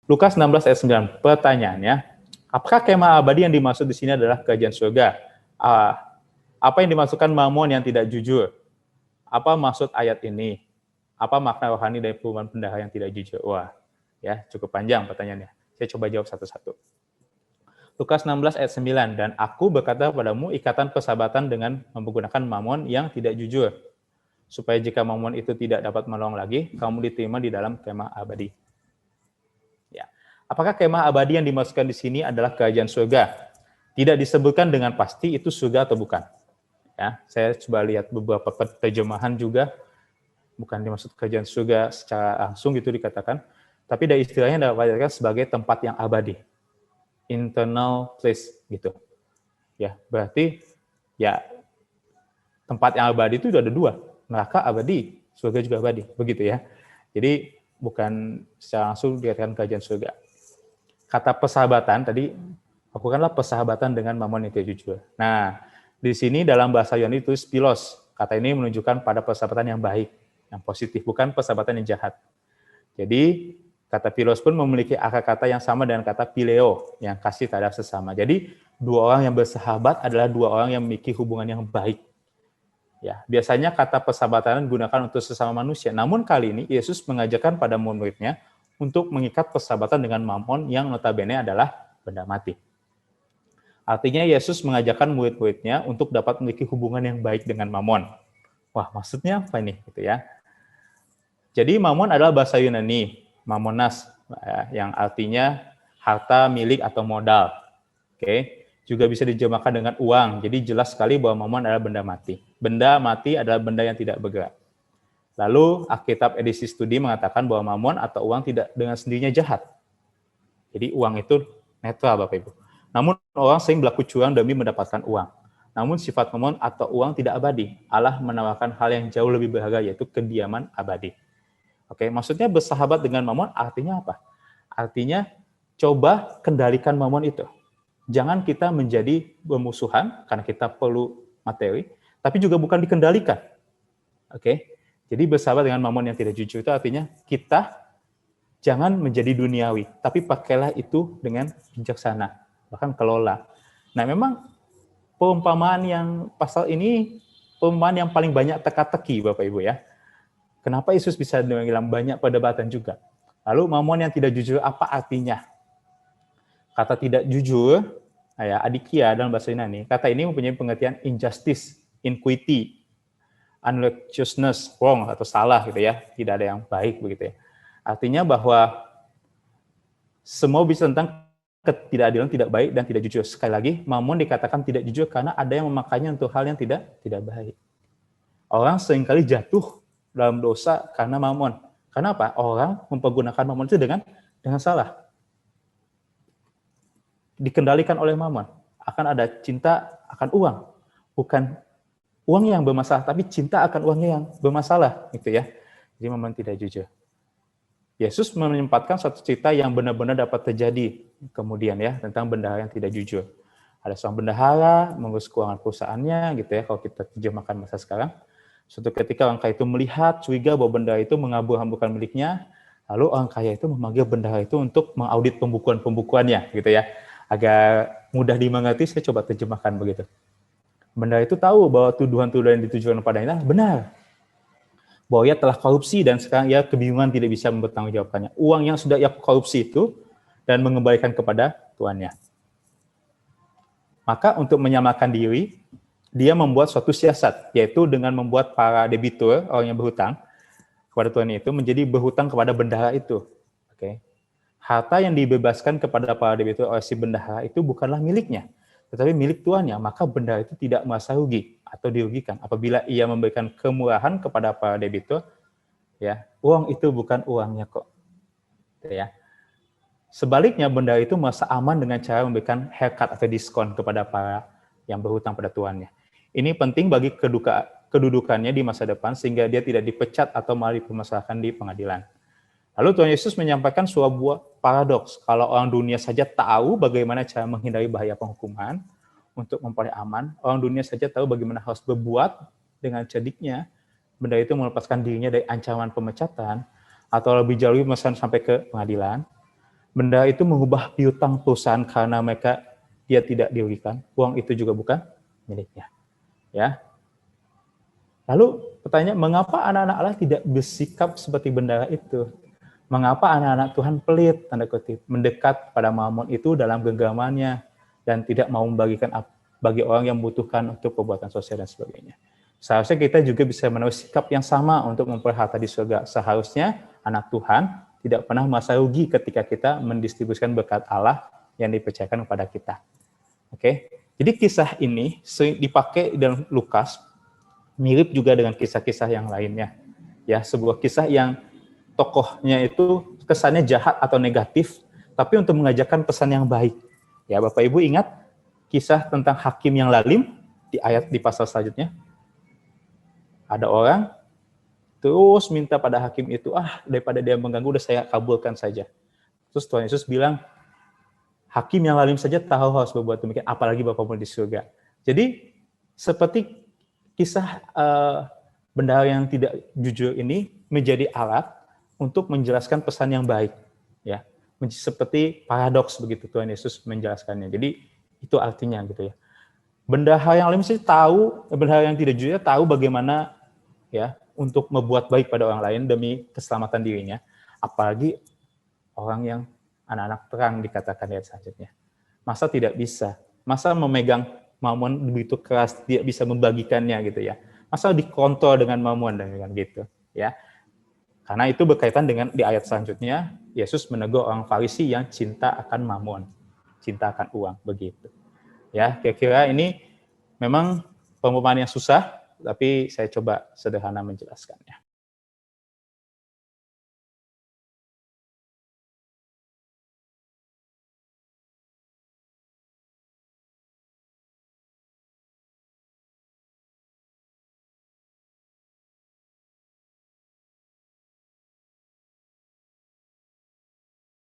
Lukas 16 ayat 9. Pertanyaannya, apakah kemah abadi yang dimaksud di sini adalah kerajaan surga? Apa yang dimaksudkan mamon yang tidak jujur? Apa maksud ayat ini? Apa makna rohani dari perubahan bendahara yang tidak jujur? Wah, ya cukup panjang pertanyaannya. Saya coba jawab satu-satu. Lukas 16 ayat 9, dan aku berkata padamu ikatan persahabatan dengan menggunakan mamon yang tidak jujur, supaya jika mamon itu tidak dapat menolong lagi, kamu diterima di dalam kemah abadi. Ya. Apakah kemah abadi yang dimaksudkan di sini adalah kerajaan surga? Tidak disebutkan dengan pasti itu surga atau bukan. Ya, saya coba lihat beberapa terjemahan juga, bukan dimaksud kerajaan surga secara langsung gitu dikatakan, tapi dari istilahnya dapat dikatakan sebagai tempat yang abadi. Internal place gitu. Ya, berarti ya tempat yang abadi itu ada dua, neraka abadi, surga juga abadi, begitu ya. Jadi bukan secara langsung dikatakan kerajaan surga. Kata persahabatan tadi, lakukanlah persahabatan dengan mamon yang tidak jujur. Nah, di sini dalam bahasa Yunani itu philos. Kata ini menunjukkan pada persahabatan yang baik, yang positif, bukan persahabatan yang jahat. Jadi kata philos pun memiliki akar kata yang sama dengan kata phileo, yang kasih terhadap sesama. Jadi, dua orang yang bersahabat adalah dua orang yang memiliki hubungan yang baik. Ya, biasanya kata persahabatan digunakan untuk sesama manusia. Namun kali ini Yesus mengajarkan pada murid-muridnya untuk mengikat persahabatan dengan mamon yang notabene adalah benda mati. Artinya Yesus mengajarkan murid-muridnya untuk dapat memiliki hubungan yang baik dengan mamon. Wah, maksudnya apa ini? Gitu ya. Jadi mamon adalah bahasa Yunani, mamonas, yang artinya harta, milik, atau modal. Oke, juga bisa diterjemahkan dengan uang. Jadi jelas sekali bahwa mamon adalah benda mati. Benda mati adalah benda yang tidak bergerak. Lalu Alkitab edisi studi mengatakan bahwa mamon atau uang tidak dengan sendirinya jahat. Jadi uang itu netral, Bapak Ibu. Namun orang sering berlaku curang demi mendapatkan uang. Namun sifat mamon atau uang tidak abadi. Allah menawarkan hal yang jauh lebih berharga, yaitu kediaman abadi. Oke, maksudnya bersahabat dengan mamon artinya apa? Artinya coba kendalikan mamon itu. Jangan kita menjadi bermusuhan karena kita perlu materi, tapi juga bukan dikendalikan. Oke, jadi bersahabat dengan mamon yang tidak jujur itu artinya kita jangan menjadi duniawi, tapi pakailah itu dengan bijaksana, bahkan kelola. Nah, memang perumpamaan yang pasal ini perumpamaan yang paling banyak teka-teki, Bapak Ibu ya. Kenapa Yesus bisa bilang banyak perdebatan juga? Lalu mamon yang tidak jujur apa artinya? Kata tidak jujur, ya adikia dalam bahasa Yunani, kata ini mempunyai pengertian injustice, iniquity, unrighteousness, wrong atau salah gitu ya, tidak ada yang baik begitu ya. Artinya bahwa semua bisa tentang ketidakadilan, tidak baik dan tidak jujur. Sekali lagi, mamon dikatakan tidak jujur karena ada yang memakainya untuk hal yang tidak baik. Orang seringkali jatuh dalam dosa karena mamon. Karena apa? Orang mempergunakan mamon itu dengan salah. Dikendalikan oleh mamon. Akan ada cinta akan uang. Bukan uang yang bermasalah, tapi cinta akan uangnya yang bermasalah. Gitu ya. Jadi mamon tidak jujur. Yesus menyempatkan suatu cerita yang benar-benar dapat terjadi kemudian ya, tentang bendahara yang tidak jujur. Ada seorang bendahara mengurus keuangan perusahaannya, gitu ya, kalau kita terjemahkan masa sekarang. Suatu ketika orang kaya itu melihat, curiga bahwa bendahara itu mengabur-hamburkan miliknya, lalu orang kaya itu memanggil bendahara itu untuk mengaudit pembukuan-pembukuannya, gitu ya. Agar mudah dimengerti, saya coba terjemahkan begitu. Bendahara itu tahu bahwa tuduhan-tuduhan yang ditujukan padanya benar. Bahwa ia telah korupsi dan sekarang ia kebingungan tidak bisa mempertanggungjawabkannya. Uang yang sudah ia korupsi itu dan mengembalikan kepada tuannya. Maka untuk menyelamatkan diri, dia membuat suatu siasat, yaitu dengan membuat para debitur, orang yang berhutang kepada tuannya itu, menjadi berhutang kepada bendahara itu. Oke. Harta yang dibebaskan kepada para debitur oleh si bendahara itu bukanlah miliknya, tetapi milik tuannya, maka bendahara itu tidak merasa rugi atau dirugikan. Apabila ia memberikan kemurahan kepada para debitur, ya, uang itu bukan uangnya kok. Ya. Sebaliknya, bendahara itu merasa aman dengan cara memberikan haircut atau diskon kepada para yang berhutang pada tuannya. Ini penting bagi kedudukannya di masa depan sehingga dia tidak dipecat atau malah dipermasalahkan di pengadilan. Lalu Tuhan Yesus menyampaikan sebuah paradoks. Kalau orang dunia saja tahu bagaimana cara menghindari bahaya penghukuman untuk memperoleh aman, orang dunia saja tahu bagaimana harus berbuat dengan cerdiknya, bendahara itu melepaskan dirinya dari ancaman pemecatan atau lebih jauh memesan sampai ke pengadilan. Benda itu mengubah piutang perusahaan karena dia tidak dirugikan. Uang itu juga bukan miliknya. Ya. Lalu pertanyaan, mengapa anak-anak Allah tidak bersikap seperti bendahara itu? Mengapa anak-anak Tuhan pelit, tanda kutip, mendekat pada Mamon itu dalam genggamannya dan tidak mau membagikan bagi orang yang membutuhkan untuk perbuatan sosial dan sebagainya. Seharusnya kita juga bisa menaruh sikap yang sama untuk memperoleh harta di surga. Seharusnya anak Tuhan tidak pernah merasa rugi ketika kita mendistribusikan berkat Allah yang dipercayakan kepada kita. Oke, jadi kisah ini dipakai dalam Lukas, mirip juga dengan kisah-kisah yang lainnya. Ya, sebuah kisah yang tokohnya itu kesannya jahat atau negatif, tapi untuk mengajarkan pesan yang baik. Ya, Bapak Ibu ingat kisah tentang hakim yang lalim di pasal selanjutnya? Ada orang terus minta pada hakim itu, daripada dia mengganggu, udah saya kabulkan saja. Terus Tuhan Yesus bilang, hakim yang lalim saja tahu harus berbuat demikian, apalagi Bapamu di surga. Jadi seperti kisah bendahara yang tidak jujur ini menjadi alat untuk menjelaskan pesan yang baik, ya, seperti paradoks begitu Tuhan Yesus menjelaskannya. Jadi itu artinya gitu ya. Bendahara yang lain mesti tahu, bendahara yang tidak jujur tahu bagaimana ya untuk membuat baik pada orang lain demi keselamatan dirinya. Apalagi orang yang anak-anak terang dikatakan ayat selanjutnya. Masa tidak bisa? Masa memegang mamon begitu keras tidak bisa membagikannya gitu ya? Masa dikontrol dengan mamon dengan gitu ya? Karena itu berkaitan dengan di ayat selanjutnya, Yesus menegur orang Farisi yang cinta akan mamon, cinta akan uang, begitu. Ya, kira-kira ini memang perumpamaan yang susah, tapi saya coba sederhana menjelaskannya.